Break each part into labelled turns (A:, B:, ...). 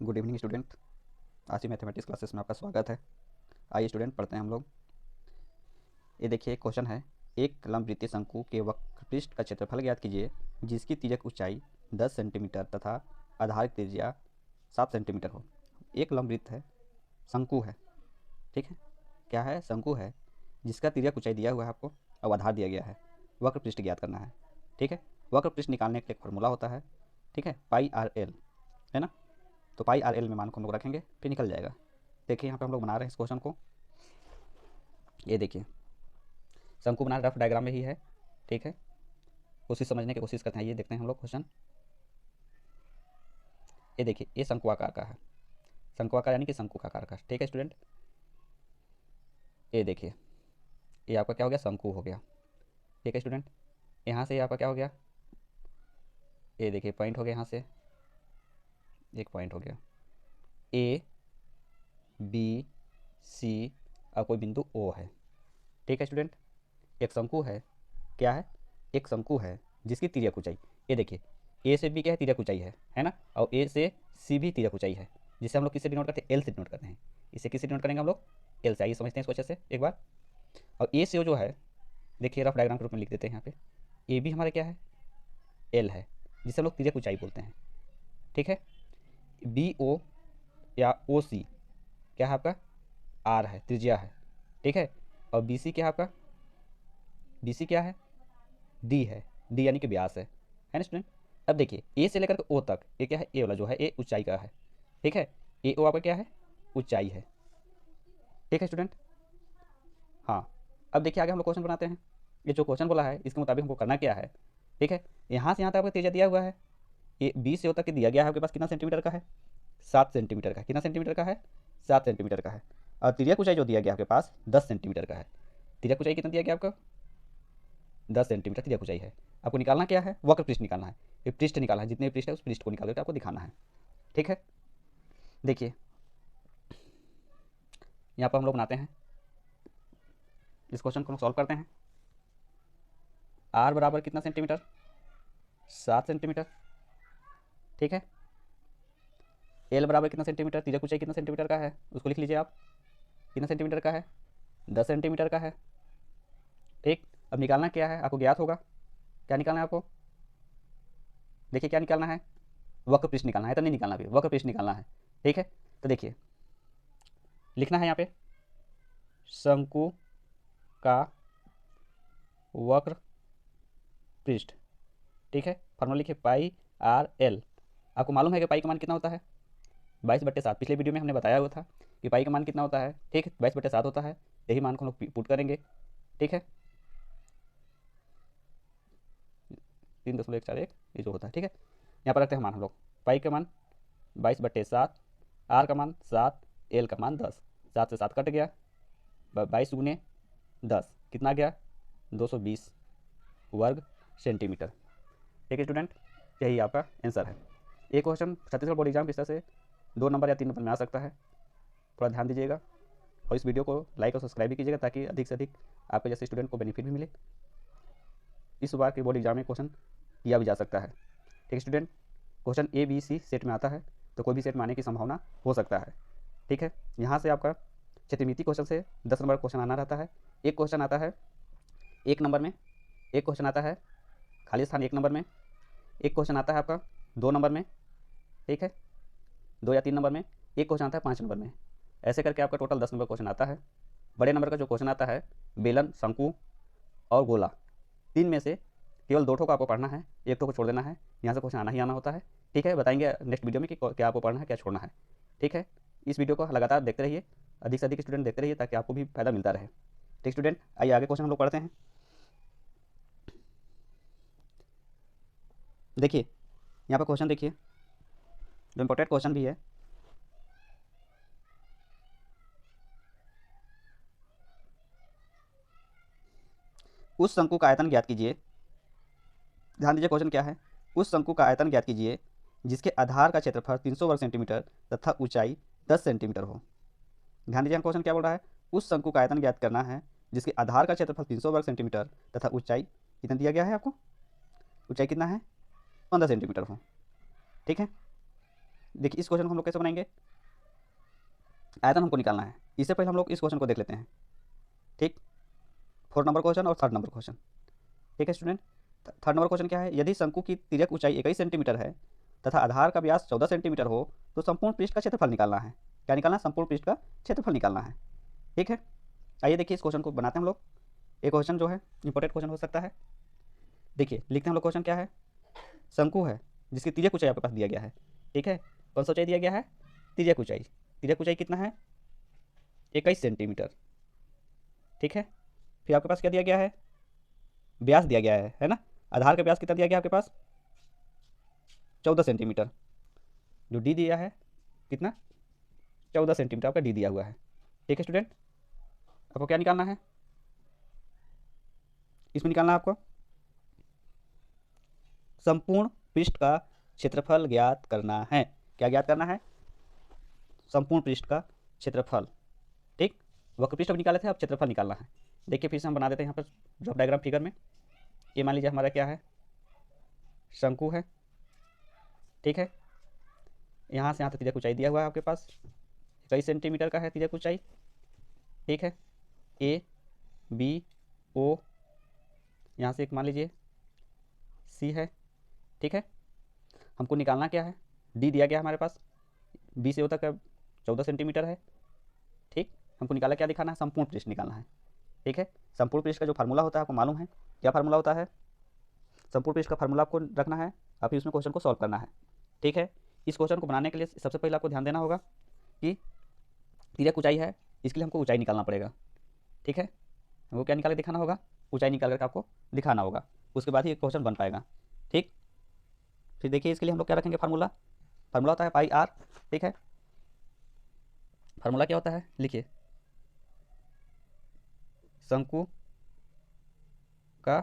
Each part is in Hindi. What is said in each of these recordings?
A: Good evening student. आज की मैथमेटिक्स क्लासेस में आपका स्वागत है। आइए स्टूडेंट पढ़ते हैं हम लोग। ये देखिए क्वेश्चन है, एक लंबवृत्तीय शंकु के वक्र पृष्ठ का क्षेत्रफल ज्ञात कीजिए जिसकी तिर्यक ऊंचाई 10 सेंटीमीटर तथा आधार की त्रिज्या 7 सेंटीमीटर हो। एक लंबवृत्त है, शंकु है, ठीक है। क्या है? शंकु है जिसका तिर्यक ऊंचाई दिया हुआ है आपको और आधार दिया गया है। वक्र पृष्ठ ज्ञात करना है, ठीक है। वक्र पृष्ठ निकालने के लिए एक फॉर्मूला होता है, ठीक है, पाई आर एल, है ना। तो पाई आर एल में मान को हम लोग रखेंगे, फिर निकल जाएगा। देखिए यहाँ पे हम लोग बना रहे हैं इस क्वेश्चन को। ये देखिए शंकु बना रफ डायग्राम में ही है, ठीक है। कोशिश समझने की कोशिश करते हैं। ये देखते हैं हम लोग क्वेश्चन। ये देखिए ये शंकु आकार का है, शंकु आकार यानी कि शंकु का आकार का, ठीक है स्टूडेंट। ये देखिए ये आपका क्या हो गया? शंकु हो गया, ठीक है स्टूडेंट। यहाँ से ये आपका क्या हो गया? ये देखिए पॉइंट हो गया, यहाँ से एक पॉइंट हो गया, ए बी सी और कोई बिंदु ओ है, ठीक है स्टूडेंट। एक शंकु है, क्या है? एक शंकु है जिसकी तिर्यक ऊंचाई, ये देखिए ए से बी क्या है? तिर्यक ऊंचाई है ना। और ए से सी भी तिर्यक ऊंचाई है, जिसे हम लोग किससे डिनोट करते हैं? एल से डिनोट करते हैं। इसे किससे डिनोट करेंगे हम लोग? एल से। आइए समझते हैं इसको अच्छे से एक बार। और ए से जो है, देखिए रफ डायग्राम के रूप में लिख देते हैं यहाँ पे। ए भी हमारे क्या है? एल है, जिसे हम लोग तिर्यक ऊंचाई बोलते हैं, ठीक है। बी ओ या ओ सी क्या है आपका? आर है, त्रिज्या है, ठीक है। और बी सी क्या है आपका? बी सी क्या है? डी है, डी यानी कि व्यास है ना स्टूडेंट। अब देखिए ए से लेकर के ओ तक ये क्या है? ए वाला जो है ए ऊंचाई का है, ठीक है। ए ओ आपका क्या है? ऊंचाई है, ठीक है स्टूडेंट। हाँ, अब देखिए आगे हम लोग क्वेश्चन बनाते हैं। ये जो क्वेश्चन बोला है इसके मुताबिक हमको करना क्या है, ठीक है। यहाँ से यहाँ तक आपका त्रिज्या दिया हुआ है, ये 20 से ओ तक के दिया गया है आपके पास। कितना सेंटीमीटर का है? 7 सेंटीमीटर का। कितना सेंटीमीटर का है? 7 सेंटीमीटर का है। और तिर्यक ऊंचाई जो दिया गया आपके पास 10 सेंटीमीटर का है। तिर्यक ऊंचाई कितना दिया गया आपको? 10 सेंटीमीटर तिर्यक ऊंचाई है। आपको निकालना क्या है? वक्र पृष्ठ निकालना है। ये पृष्ठ निकालना है, जितने पृष्ठ है उस पृष्ठ को निकाल करके आपको दिखाना है, ठीक है। देखिए यहाँ पर हम लोग बनाते हैं इस क्वेश्चन को, सॉल्व करते हैं। आर बराबर कितना सेंटीमीटर? 7 सेंटीमीटर, ठीक है। एल बराबर कितना सेंटीमीटर? तिर्यक ऊंचाई कितना सेंटीमीटर का है उसको लिख लीजिए आप। कितना सेंटीमीटर का है? 10 सेंटीमीटर का है, ठीक। अब निकालना क्या है? आपको ज्ञात होगा क्या निकालना है आपको। देखिए क्या निकालना है? वक्र पृष्ठ निकालना है, तो नहीं निकालना, फिर वक्र पृष्ठ निकालना है, ठीक है। तो देखिए लिखना है यहाँ पे शंकु का वक्र पृष्ठ, ठीक है। फॉर्मूला लिखिए पाई आर एल। आपको मालूम है कि पाई का मान कितना होता है? 22/7। पिछले वीडियो में हमने बताया हुआ था कि पाई का मान कितना होता है, ठीक है, 22/7 होता है। यही मान को हम लोग पुट करेंगे, ठीक है। 3.141 ये जो होता है, ठीक है। यहाँ पर रखते हैं मान हम लोग। पाई का मान 22/7, आर का मान 7, एल का मान 10। 7 से 7 कट गया, 22 गुने 10 कितना गया? 220 वर्ग सेंटीमीटर, ठीक है स्टूडेंट। यही आपका आंसर है। एक क्वेश्चन छत्तीसगढ़ बोर्ड एग्जाम इस तरह से 2 नंबर या 3 नंबर में आ सकता है, थोड़ा ध्यान दीजिएगा। और इस वीडियो को लाइक और सब्सक्राइब भी कीजिएगा ताकि अधिक से अधिक आपके जैसे स्टूडेंट को बेनिफिट भी मिले। इस बार के बोर्ड एग्जाम में क्वेश्चन किया भी जा सकता है, ठीक है student. Question A B C set में आता है, तो कोई भी सेट में आने की संभावना हो सकता है, ठीक है। यहाँ से आपका क्षेत्रमिति क्वेश्चन से 10 नंबर क्वेश्चन आना रहता है। एक क्वेश्चन आता है 1 नंबर में, एक क्वेश्चन आता है खाली स्थान 1 नंबर में, एक क्वेश्चन आता है आपका 2 नंबर में, ठीक है, 2 या 3 नंबर में, एक क्वेश्चन आता है 5 नंबर में। ऐसे करके आपका टोटल 10 नंबर क्वेश्चन आता है। बड़े नंबर का जो क्वेश्चन आता है बेलन, शंकु और गोला, 3 में से केवल 2 ठो को आपको पढ़ना है, 1 ठो को छोड़ देना है। यहाँ से क्वेश्चन आना ही आना होता है, ठीक है। बताएंगे नेक्स्ट वीडियो में कि क्या आपको पढ़ना है, क्या छोड़ना है, ठीक है। इस वीडियो को लगातार देखते रहिए, अधिक से अधिक स्टूडेंट देखते रहिए ताकि आपको भी फायदा मिलता रहे, ठीक स्टूडेंट। आइए आगे क्वेश्चन हम लोग पढ़ते हैं। देखिए यहाँ पर क्वेश्चन देखिए, जो इंपॉर्टेंट क्वेश्चन भी है। उस शंकु का आयतन ज्ञात कीजिए। ध्यान दीजिए क्वेश्चन क्या है। उस शंकु का आयतन ज्ञात कीजिए जिसके आधार का क्षेत्रफल 300 वर्ग सेंटीमीटर तथा ऊंचाई 10 सेंटीमीटर हो। ध्यान दीजिए क्वेश्चन क्या बोल रहा है। उस शंकु का आयतन ज्ञात करना है जिसके आधार का क्षेत्रफल 300 वर्ग सेंटीमीटर तथा ऊंचाई कितना दिया गया है आपको? ऊंचाई कितना है? 15 सेंटीमीटर हो, ठीक है। देखिए इस क्वेश्चन को हम लोग कैसे बनाएंगे, आयतन हमको निकालना है। इससे पहले हम लोग इस क्वेश्चन को देख लेते हैं, ठीक। 4 नंबर क्वेश्चन और 3rd नंबर क्वेश्चन, ठीक है स्टूडेंट। 3rd नंबर क्वेश्चन क्या है, यदि शंकु की तिर्यक ऊंचाई 21 सेंटीमीटर है तथा आधार का व्यास 14 सेंटीमीटर हो तो संपूर्ण पृष्ठ का क्षेत्रफल निकालना है। क्या निकालना है, संपूर्ण पृष्ठ का क्षेत्रफल निकालना है, ठीक है। आइए देखिए इस क्वेश्चन को बनाते हैं हम लोग। ये क्वेश्चन जो है इंपॉर्टेंट क्वेश्चन हो सकता है। देखिए लिखते हैं हम लोग, क्वेश्चन क्या है, शंकु है जिसकी तिर्यक ऊंचाई आपके पास दिया गया है, ठीक है। कौन सा ऊंचाई दिया गया है, तिर्यक ऊंचाई। तिर्यक ऊंचाई कितना है, 21 सेंटीमीटर, ठीक है। फिर आपके पास क्या दिया गया है, व्यास दिया गया है ना। आधार का व्यास कितना दिया गया आपके पास, 14 सेंटीमीटर। जो डी दिया है कितना, 14 सेंटीमीटर आपका डी दिया हुआ है, ठीक है स्टूडेंट। आपको क्या निकालना है, इसमें निकालना है आपको संपूर्ण पृष्ठ का क्षेत्रफल ज्ञात करना है। क्या ज्ञात करना है, संपूर्ण पृष्ठ का क्षेत्रफल, ठीक। वक्र पृष्ठ निकाले थे, अब क्षेत्रफल निकालना है। देखिए फिर से हम बना देते हैं यहाँ पर ड्रॉप डायग्राम फिगर में। ये मान लीजिए हमारा क्या है, शंकु है, ठीक है। यहाँ से यहाँ तक तिर्यक ऊंचाई दिया हुआ है आपके पास, 21 सेंटीमीटर का है तिर्यक ऊंचाई, ठीक है। ए बी ओ, यहाँ से एक मान लीजिए सी है, ठीक है। हमको निकालना क्या है, डी दिया गया हमारे पास, बी से ओ तक 14 सेंटीमीटर है, ठीक। हमको निकाला क्या दिखाना है, संपूर्ण पृष्ठ निकालना है, ठीक है। संपूर्ण पृष्ठ का जो फार्मूला होता है आपको मालूम है, क्या फार्मूला होता है, संपूर्ण पृष्ठ का फार्मूला आपको रखना है, आप इसमें क्वेश्चन को सॉल्व करना है, ठीक है। इस क्वेश्चन को बनाने के लिए सबसे पहले आपको ध्यान देना होगा कि तिर्यक ऊंचाई है, इसके लिए हमको ऊंचाई निकालना पड़ेगा, ठीक है। वो क्या निकाल के दिखाना होगा, ऊंचाई निकाल करके आपको दिखाना होगा, उसके बाद ही क्वेश्चन बन पाएगा, ठीक। फिर देखिए इसके लिए हम लोग क्या रखेंगे, फार्मूला होता है पाई आर, ठीक है। फार्मूला क्या होता है, लिखिए, शंकु का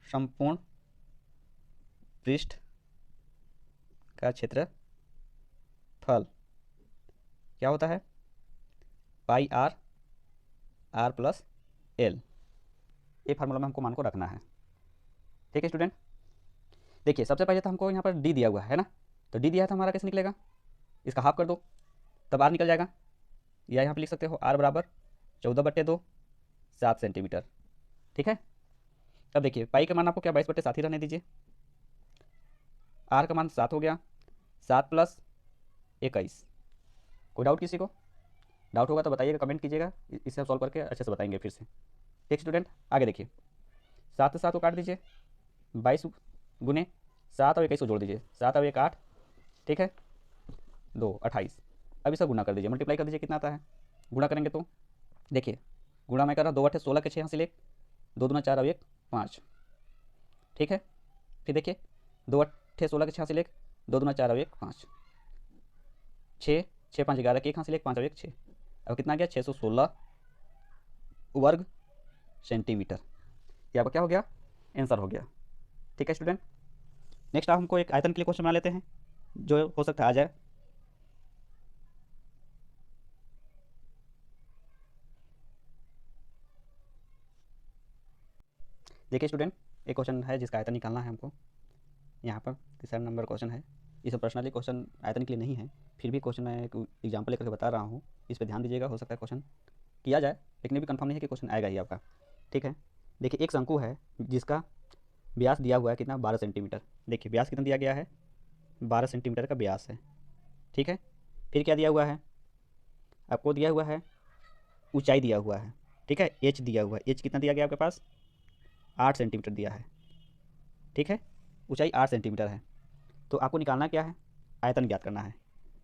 A: संपूर्ण पृष्ठ का क्षेत्रफल क्या होता है, पाई आर प्लस एल। ये फार्मूला में हमको मान को रखना है, ठीक है स्टूडेंट। देखिए सबसे पहले तो हमको यहाँ पर डी दिया हुआ है ना, तो डी दिया था हमारा, कैसे निकलेगा, इसका हाफ कर दो तब आर निकल जाएगा, या यहाँ पर लिख सकते हो आर बराबर 14/2, 7 सेंटीमीटर, ठीक है। अब देखिए पाई का मान आपको क्या 22/7 ही रहने दीजिए, आर का मान 7 हो गया, 7 + 21। कोई डाउट किसी को, डाउट होगा तो बताइएगा, कमेंट कीजिएगा, इसे हम सॉल्व करके अच्छे से बताएंगे फिर से, ठीक स्टूडेंट। आगे देखिए 7 से 7 को काट दीजिए, 22 गुने 7 और 21 को जोड़ दीजिए, 7 और 1 8, ठीक है, 2 28। अब इसका गुना कर दीजिए, मल्टीप्लाई कर दीजिए, कितना आता है, गुणा करेंगे तो देखिए गुणा मैं कर रहा हूँ, 2 8 16 के 6 यहाँ से ले, 2 दूना 4 और 1 5, ठीक है। फिर देखिए 2 8 16 के 6 से ले, 2 दूना 4 और 1 5, 6 6 5 11 के 1 यहाँ से ले, 5 और 1 6, अब कितना गया 616 वर्ग सेंटीमीटर। ये आपका क्या हो गया, आंसर हो गया, ठीक है स्टूडेंट। नेक्स्ट आप हमको एक आयतन के लिए क्वेश्चन बना लेते हैं, जो हो सकता है आ जाए। देखिए स्टूडेंट एक क्वेश्चन है जिसका आयतन निकालना है हमको, यहाँ पर 3rd नंबर क्वेश्चन है। इस पर्सनली क्वेश्चन आयतन के लिए नहीं है, फिर भी क्वेश्चन मैं एक एग्जाम्पल लेकर के बता रहा हूँ, इस पर ध्यान दीजिएगा, हो सकता है क्वेश्चन किया जाए, लेकिन भी कंफर्म नहीं है कि क्वेश्चन आएगा ही आपका, ठीक है। देखिए एक शंकु है जिसका व्यास दिया हुआ है कितना, 12 सेंटीमीटर। देखिए व्यास कितना दिया गया है, 12 सेंटीमीटर का व्यास है, ठीक है। फिर क्या दिया हुआ है, आपको दिया हुआ है ऊंचाई दिया हुआ है, ठीक है, एच दिया हुआ है, एच कितना दिया गया आपके पास, 8 सेंटीमीटर दिया है, ठीक है। ऊंचाई 8 सेंटीमीटर है, तो आपको निकालना क्या है, आयतन ज्ञात करना है,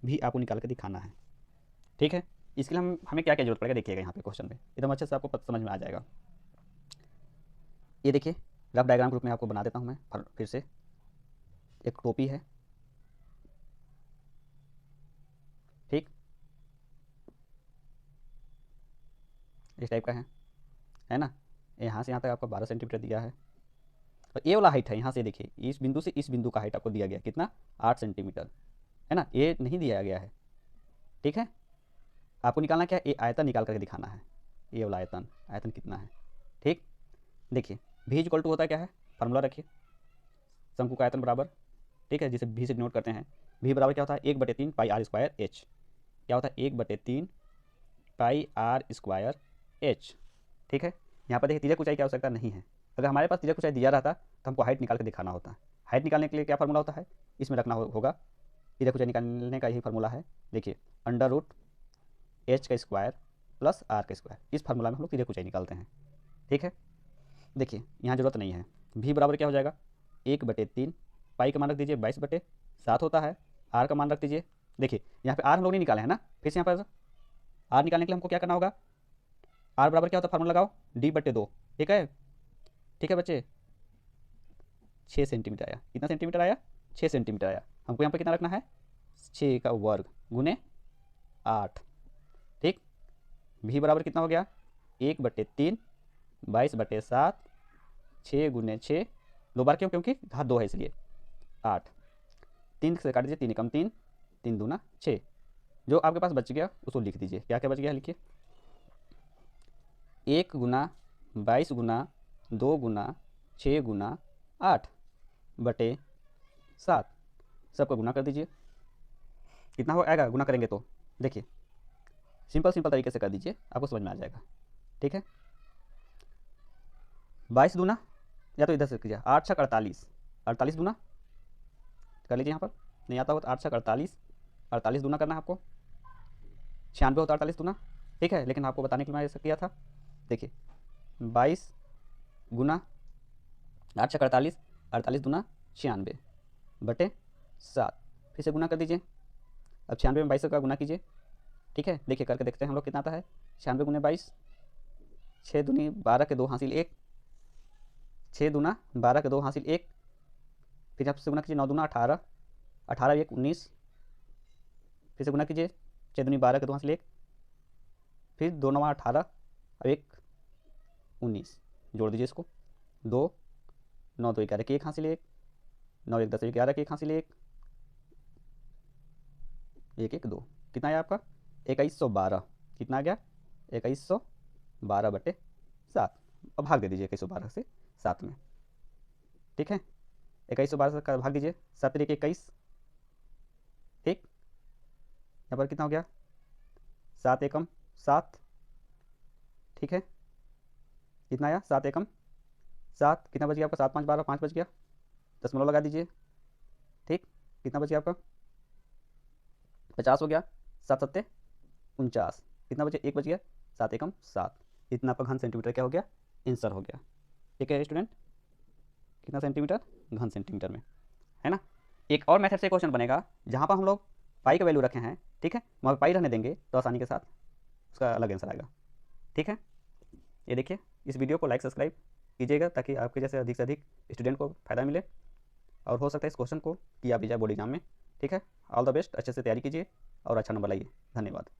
A: भी आपको निकाल के दिखाना है, ठीक है। इसके लिए हमें क्या क्या जरूरत पड़ेगा, देखिएगा यहाँ पे क्वेश्चन में एकदम अच्छे से आपको समझ में आ जाएगा। ये देखिए रफ डायग्राम ग्रुप में आपको बना देता हूँ मैं फिर से। एक टोपी है, ठीक, इस टाइप का है ना। यहाँ से यहाँ तक आपको 12 सेंटीमीटर दिया है, और ये वाला हाइट है, यहाँ से देखिए इस बिंदु से इस बिंदु का हाइट आपको दिया गया कितना, 8 सेंटीमीटर, है ना, ये नहीं दिया गया है, ठीक है। आपको निकालना क्या है, ये आयतन निकाल करके दिखाना है, ये वाला आयतन कितना है, ठीक। देखिए v = होता है क्या है, फार्मूला रखिए, शंकु का आयतन बराबर ठीक है, जिसे भी से डिनोट करते हैं। भी बराबर क्या होता है 1/3 पाई आर स्क्वायर एच। क्या होता है 1/3 पाई आर स्क्वायर एच। ठीक है, यहाँ पर देखिए तिर्यक ऊंचाई की आवश्यकता नहीं है। अगर हमारे पास तिर्यक ऊंचाई दिया रहता तो हमको हाइट निकाल के दिखाना होता है। हाइट निकालने के लिए क्या फार्मूला होता है, इसमें रखना होगा। तिर्यक ऊंचाई निकालने का यही फार्मूला है। देखिए √h का स्क्वायर प्लस आर का स्क्वायर, इस फार्मूला में हम लोग तिर्यक ऊंचाई निकालते हैं। ठीक है, देखिए यहाँ जरूरत नहीं है। भी बराबर क्या हो जाएगा 1/3 पाई का मान रख दीजिए 22/7 होता है। आर का मान रख दीजिए, देखिए यहाँ पे आर हम लोग नहीं निकाले हैं ना, फिर से यहाँ पर आर निकालने के लिए हमको क्या करना होगा, आर बराबर क्या होता है फार्मूला लगाओ d/2। ठीक है, ठीक है बच्चे, 6 सेंटीमीटर आया। कितना सेंटीमीटर आया, 6 सेंटीमीटर आया। हमको यहाँ पर कितना रखना है 6 का वर्ग गुने 8। ठीक, भी बराबर कितना हो गया 1/3 22/7 6 गुने 6, 2 बार क्यों, क्योंकि घात 2 है इसलिए 8। 3 से काट दीजिए, 3 एकम 3, 3 दूना 6। जो आपके पास बच गया उसको लिख दीजिए। क्या क्या बच गया लिखिए, 1 गुना 22 गुना 2 गुना 6 गुना 8/7, सबका गुना कर दीजिए। कितना हो आएगा गुना करेंगे तो, देखिए सिंपल सिंपल तरीके से कर दीजिए, आपको समझ में आ जाएगा। ठीक है, 22 दूना, या तो इधर से कीजिए 8 छक 48, 48 दूना कर लीजिए। यहाँ पर नहीं आता हो तो 8 छक 48, 48 दूना करना है आपको। 96 होता है 48 दूना। ठीक है, लेकिन आपको बताने के लिए मैंने ऐसा किया था। देखिए 22 गुना 8 छक 48, 48 दूना 96/7, फिर से गुना कर दीजिए। अब 96 में 22 का गुना कीजिए। ठीक है, देखिए करके देखते हैं हम लोग कितना आता है। 96 गुने 22, 6 दूनी 12 के 2 हासिल 1, 6 दूना 12 के 2 हासिल 1, फिर आपसे गुना कीजिए 9 दूना 18, 18 1 19, फिर से गुना कीजिए 6 दूनी 12 के 2 हासिल 1, फिर 2 9 18 और 1 19, जोड़ दीजिए इसको। 2 9 2 11 के 1 हासिल 1, 9 1 10 11 के 1 हासिल 1, 1 1 2, कितना आया आपका 2112। कितना आ गया 2112/7। अब भाग दे दीजिए 2112 से 7 में। ठीक है, 2112 का भाग दीजिए, 7 3 21। ठीक, यहाँ पर कितना हो गया 7 एकम 7। ठीक है, कितना आया 7 एकम 7, कितना बच गया आपका 7 5 12, 5 बच गया, दशमलव लगा दीजिए। ठीक, कितना बच गया आपका 50 हो गया, 7 7 49, कितना बचे 1 बच गया, 7 एकम 7। इतना आपका घन सेंटीमीटर क्या हो गया, आंसर हो गया। ठीक है स्टूडेंट, कितना सेंटीमीटर, घन सेंटीमीटर में, है ना। एक और मेथड से क्वेश्चन बनेगा जहाँ पर हम लोग पाई का वैल्यू रखे हैं। ठीक है, वहाँ पर पाई रहने देंगे तो आसानी के साथ उसका अलग आंसर आएगा। ठीक है, ये देखिए इस वीडियो को लाइक सब्सक्राइब कीजिएगा ताकि आपके जैसे अधिक से अधिक स्टूडेंट को फ़ायदा मिले और हो सकता है इस क्वेश्चन को किया भी जाए बोर्ड एग्जाम में। ठीक है, ऑल द बेस्ट, अच्छे से तैयारी कीजिए और अच्छा नंबर लाइए। धन्यवाद।